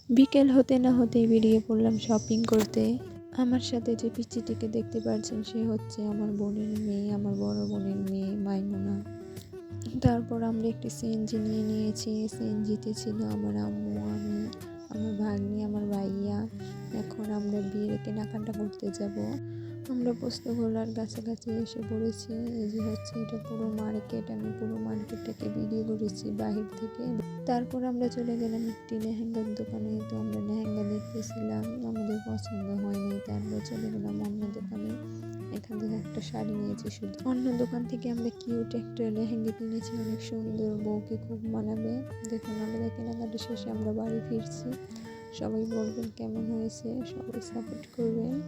বিকেল হতে না হতেই বেরিয়ে পড়লাম শপিং করতে। আমার সাথে যে পিচ্চিটিকে দেখতে পাচ্ছেন সে হচ্ছে আমার বোনের মেয়ে, আমার বড় বোনের মেয়ে মাইমুনা। তারপর আমরা একটি সিএনজি নিয়েছি। সিএনজিতে ছিল আমার আম্মু, আমি, আমার ভাগ্নি, আমার ভাইয়া। এখন আমরা বিয়ের কেনাকাটা করতে যাব। আমরা পোস্তগোলার কাছাকাছি এসে পড়েছি। এই যে হচ্ছে এটা পুরো মার্কেট, আমি পুরো মার্কেটটাকে ভিডিও করেছি বাহির থেকে। তারপর আমরা চলে গেলাম একটি লেহেঙ্গার দোকানে। তো আমরা লেহেঙ্গা দেখতেছিলাম, আমাদের পছন্দ হয়নি, তারপর চলে গেলাম অন্য দোকানে। এখান থেকে একটা শাড়ি নিয়েছি শুধু। অন্য দোকান থেকে আমরা কিউট একটা লেহেঙ্গা কিনেছি, অনেক সুন্দর, বউকে খুব মানাবে। দেখুন আমাদের কেনাকাটা শেষে আমরা বাড়ি ফিরছি। সবাই বলবেন কেমন হয়েছে, সবাই সাপোর্ট করবেন।